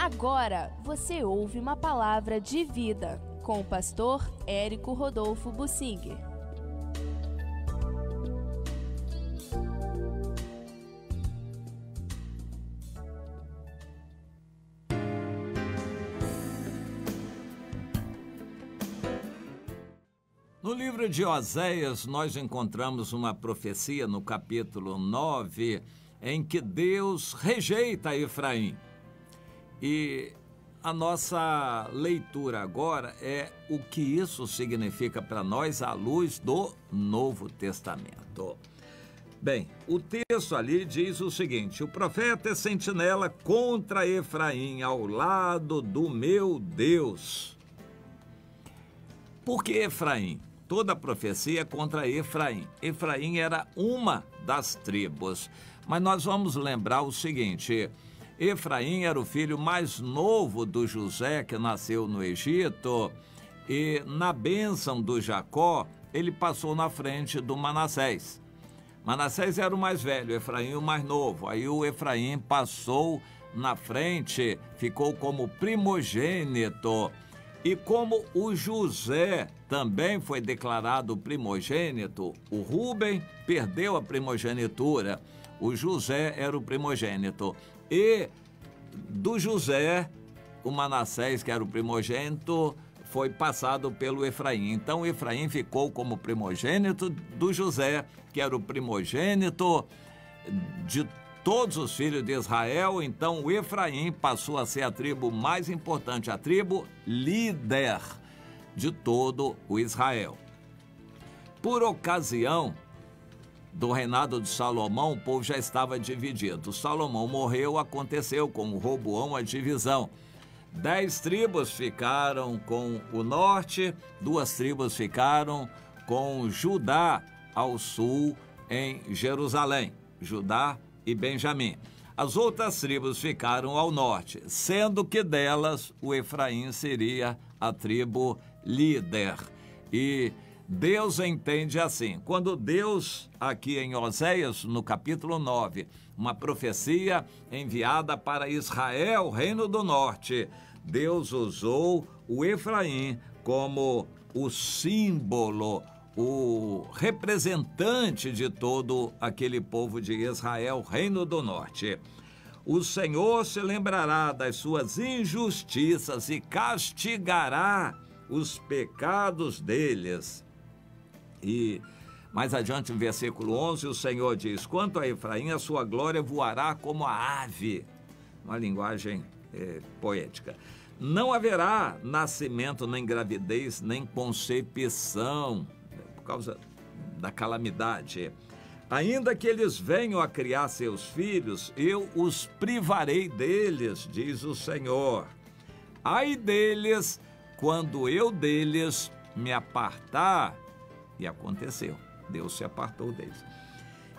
Agora você ouve uma palavra de vida com o pastor Érico Rodolfo Bussinger. No livro de Oséias, nós encontramos uma profecia no capítulo 9, em que Deus rejeita Efraim. E a nossa leitura agora é o que isso significa para nós à luz do Novo Testamento. Bem, o texto ali diz o seguinte: o profeta é sentinela contra Efraim, ao lado do meu Deus. Por que Efraim? Toda a profecia é contra Efraim. Efraim era uma das tribos. Mas nós vamos lembrar o seguinte: Efraim era o filho mais novo do José, que nasceu no Egito, e na bênção do Jacó, ele passou na frente do Manassés. Manassés era o mais velho, Efraim o mais novo. Aí o Efraim passou na frente, ficou como primogênito. E como o José também foi declarado primogênito, o Rúben perdeu a primogenitura. O José era o primogênito. E do José, o Manassés, que era o primogênito, foi passado pelo Efraim. Então, Efraim ficou como primogênito do José, que era o primogênito de todos os filhos de Israel. Então, o Efraim passou a ser a tribo mais importante, a tribo líder de todo o Israel. Por ocasião do reinado de Salomão, o povo já estava dividido. Salomão morreu, aconteceu com o Roboão a divisão. 10 tribos ficaram com o norte, 2 tribos ficaram com Judá ao sul, em Jerusalém, Judá e Benjamim. As outras tribos ficaram ao norte, sendo que delas o Efraim seria a tribo líder. E Deus entende assim: quando Deus, aqui em Oséias, no capítulo 9, uma profecia enviada para Israel, reino do norte, Deus usou o Efraim como o símbolo, o representante de todo aquele povo de Israel, reino do norte. O Senhor se lembrará das suas injustiças e castigará os pecados deles. E mais adiante, no versículo 11, o Senhor diz: quanto a Efraim, a sua glória voará como a ave. Uma linguagem poética. Não haverá nascimento, nem gravidez, nem concepção, por causa da calamidade. Ainda que eles venham a criar seus filhos, eu os privarei deles, diz o Senhor. Ai deles, quando eu deles me apartar. E aconteceu, Deus se apartou deles.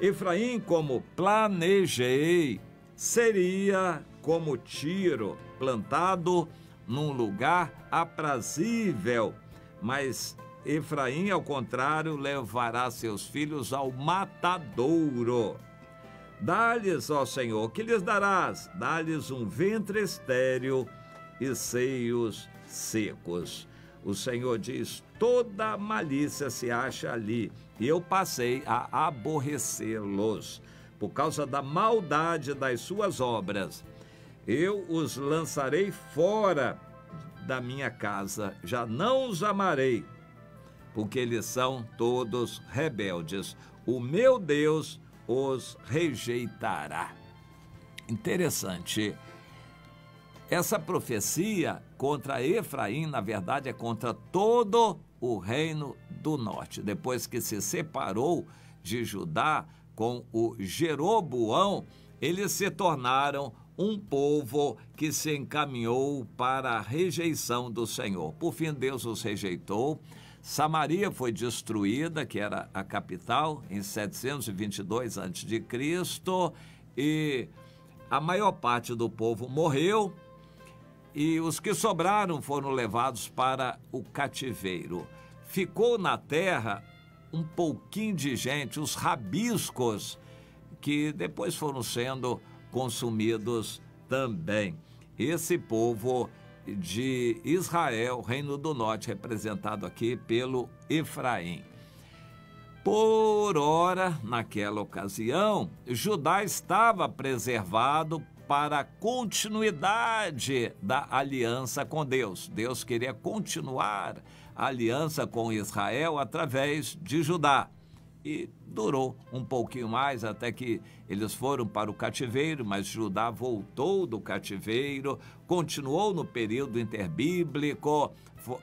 Efraim, como planejei, seria como Tiro, plantado num lugar aprazível, mas Efraim, ao contrário, levará seus filhos ao matadouro. Dá-lhes, ó Senhor, que lhes darás? Dá-lhes um ventre estéril e seios secos. O Senhor diz: toda malícia se acha ali, e eu passei a aborrecê-los, por causa da maldade das suas obras. Eu os lançarei fora da minha casa, já não os amarei, porque eles são todos rebeldes. O meu Deus os rejeitará. Interessante. Essa profecia contra Efraim, na verdade, é contra todo o reino do norte. Depois que se separou de Judá com o Jeroboão, eles se tornaram um povo que se encaminhou para a rejeição do Senhor. Por fim, Deus os rejeitou. Samaria foi destruída, que era a capital, em 722 a.C., e a maior parte do povo morreu, e os que sobraram foram levados para o cativeiro. Ficou na terra um pouquinho de gente, os rabiscos, que depois foram sendo consumidos também. esse povo de Israel, Reino do Norte, representado aqui pelo Efraim. Por ora, naquela ocasião, Judá estava preservado para a continuidade da aliança com Deus. Deus queria continuar a aliança com Israel através de Judá. E durou um pouquinho mais até que eles foram para o cativeiro, mas Judá voltou do cativeiro, continuou no período interbíblico.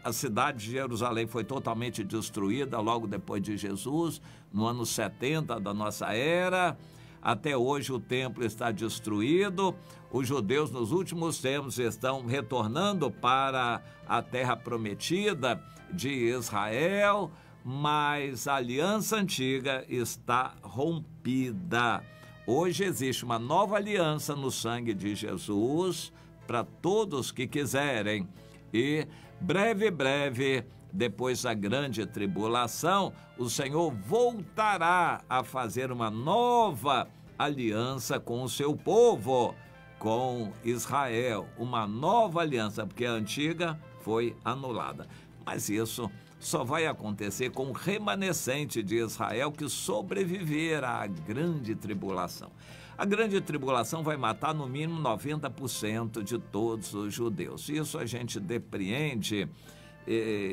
A cidade de Jerusalém foi totalmente destruída logo depois de Jesus, no ano 70 da nossa era. Até hoje o templo está destruído. Os judeus nos últimos tempos estão retornando para a terra prometida de Israel, mas a aliança antiga está rompida. Hoje existe uma nova aliança no sangue de Jesus para todos que quiserem. E breve, depois da grande tribulação, o Senhor voltará a fazer uma nova aliança com o seu povo, com Israel. Uma nova aliança, porque a antiga foi anulada. Mas isso só vai acontecer com o remanescente de Israel que sobreviver à grande tribulação. A grande tribulação vai matar no mínimo 90% de todos os judeus. Isso a gente depreende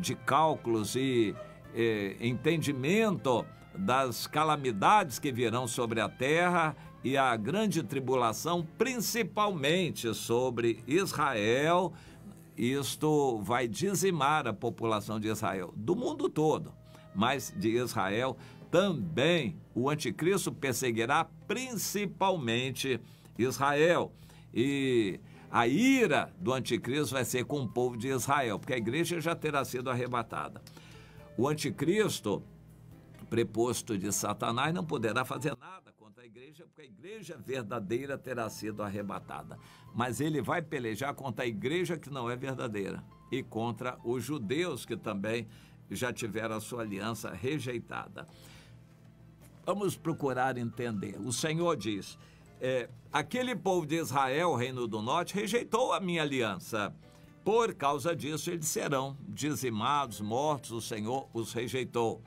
de cálculos e entendimento das calamidades que virão sobre a terra e a grande tribulação, principalmente sobre Israel. Isto vai dizimar a população de Israel, do mundo todo, mas de Israel também. O anticristo perseguirá principalmente Israel. E a ira do anticristo vai ser com o povo de Israel, porque a igreja já terá sido arrebatada. O anticristo, preposto de Satanás, não poderá fazer nada contra a igreja, porque a igreja verdadeira terá sido arrebatada. Mas ele vai pelejar contra a igreja que não é verdadeira e contra os judeus que também já tiveram a sua aliança rejeitada. Vamos procurar entender. O Senhor diz, aquele povo de Israel, Reino do Norte, rejeitou a minha aliança. Por causa disso, eles serão dizimados, mortos, o Senhor os rejeitou.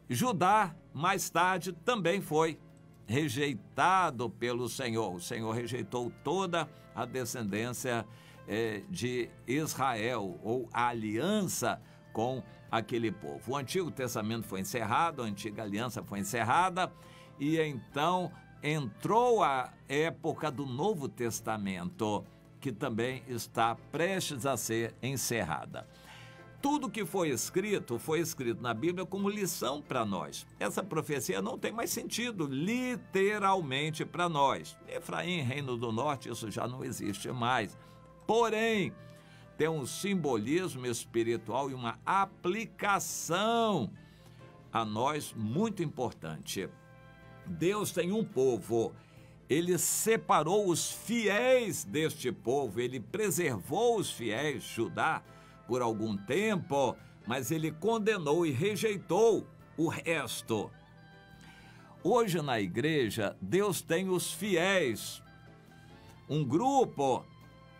Judá, mais tarde, também foi rejeitado pelo Senhor. O Senhor rejeitou toda a descendência de Israel, ou a aliança com aquele povo. O Antigo Testamento foi encerrado, a antiga aliança foi encerrada, e então entrou a época do Novo Testamento, que também está prestes a ser encerrada. Tudo que foi escrito na Bíblia como lição para nós. Essa profecia não tem mais sentido, literalmente, para nós. Efraim, Reino do Norte, isso já não existe mais. Porém, tem um simbolismo espiritual e uma aplicação a nós muito importante. Deus tem um povo, ele separou os fiéis deste povo, ele preservou os fiéis, Judá, por algum tempo, mas ele condenou e rejeitou o resto. Hoje na igreja, Deus tem os fiéis, um grupo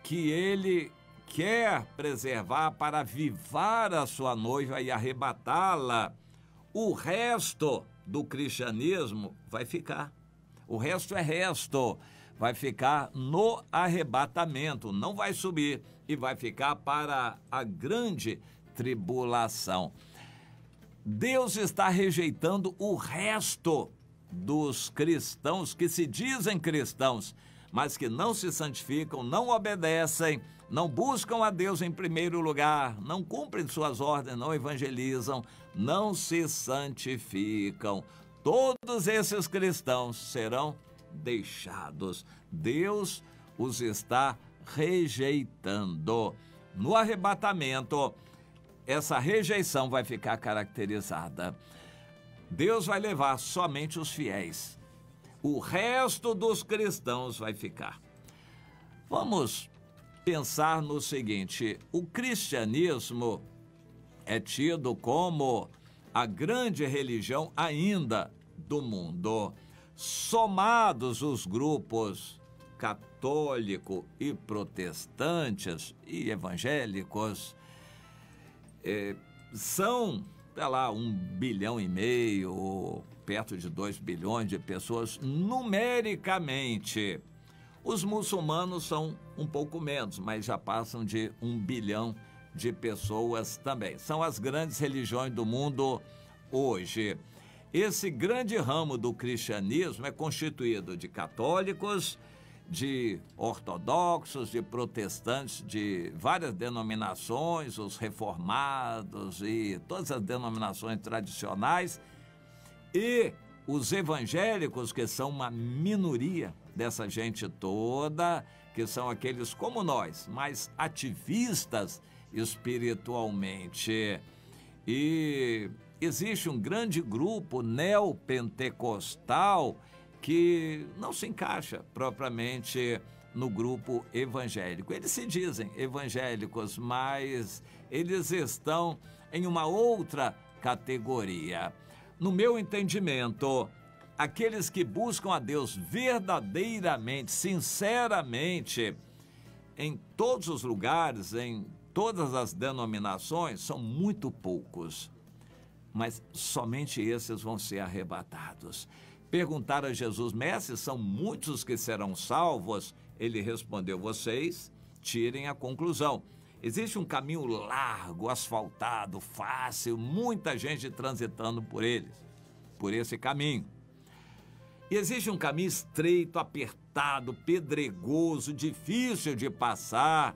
que ele quer preservar para avivar a sua noiva e arrebatá-la. O resto do cristianismo vai ficar. O resto é resto. Vai ficar no arrebatamento, não vai subir e vai ficar para a grande tribulação. Deus está rejeitando o resto dos cristãos que se dizem cristãos, mas que não se santificam, não obedecem, não buscam a Deus em primeiro lugar, não cumprem suas ordens, não evangelizam, não se santificam. Todos esses cristãos serão deixados. Deus os está rejeitando. No arrebatamento, essa rejeição vai ficar caracterizada. Deus vai levar somente os fiéis. O resto dos cristãos vai ficar. Vamos pensar no seguinte: o cristianismo é tido como a grande religião ainda do mundo. Somados os grupos católico e protestantes e evangélicos são, sei lá, 1,5 bilhão, ou perto de 2 bilhões de pessoas numericamente. Os muçulmanos são um pouco menos, mas já passam de 1 bilhão de pessoas também. São as grandes religiões do mundo hoje. Esse grande ramo do cristianismo é constituído de católicos, de ortodoxos, de protestantes, de várias denominações, os reformados e todas as denominações tradicionais, e os evangélicos, que são uma minoria dessa gente toda, que são aqueles como nós, mais ativistas espiritualmente. E existe um grande grupo neopentecostal que não se encaixa propriamente no grupo evangélico. Eles se dizem evangélicos, mas eles estão em uma outra categoria. No meu entendimento, aqueles que buscam a Deus verdadeiramente, sinceramente, em todos os lugares, em todas as denominações, são muito poucos. Mas somente esses vão ser arrebatados. Perguntaram a Jesus: mestre, são muitos que serão salvos? Ele respondeu: vocês tirem a conclusão. Existe um caminho largo, asfaltado, fácil, muita gente transitando por esse caminho. E existe um caminho estreito, apertado, pedregoso, difícil de passar.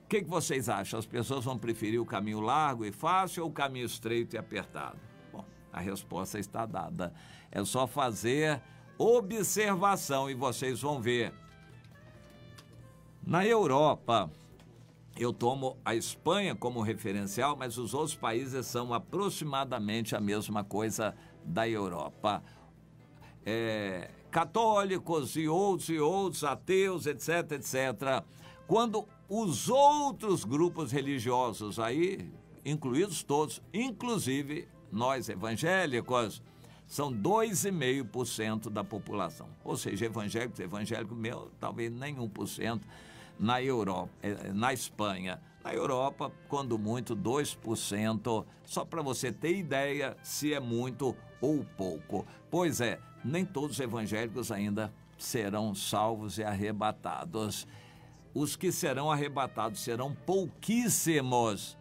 O que vocês acham? As pessoas vão preferir o caminho largo e fácil ou o caminho estreito e apertado? Bom, a resposta está dada. É só fazer observação e vocês vão ver. Na Europa, eu tomo a Espanha como referencial, mas os outros países são aproximadamente a mesma coisa da Europa. Católicos e outros, ateus, etc, etc. Quando os outros grupos religiosos aí, incluídos todos, inclusive nós evangélicos, são 2,5% da população. Ou seja, evangélico meu, talvez nem 1% na Europa, na Espanha. Na Europa, quando muito, 2%, só para você ter ideia se é muito ou pouco. Pois é, nem todos os evangélicos ainda serão salvos e arrebatados. Os que serão arrebatados serão pouquíssimos.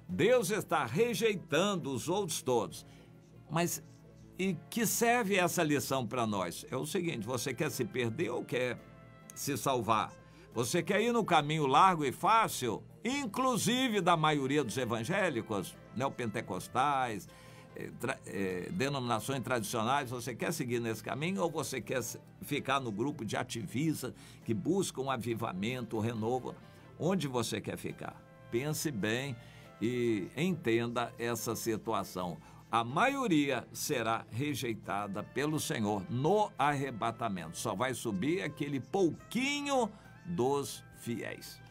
Deus está rejeitando os outros todos. Mas e que serve essa lição para nós? É o seguinte: você quer se perder ou quer se salvar? Você quer ir no caminho largo e fácil, inclusive da maioria dos evangélicos, neopentecostais, denominações tradicionais? Você quer seguir nesse caminho ou você quer ficar no grupo de ativistas que buscam um avivamento, um renovo? Onde você quer ficar? Pense bem e entenda essa situação. A maioria será rejeitada pelo Senhor no arrebatamento. Só vai subir aquele pouquinho dos fiéis.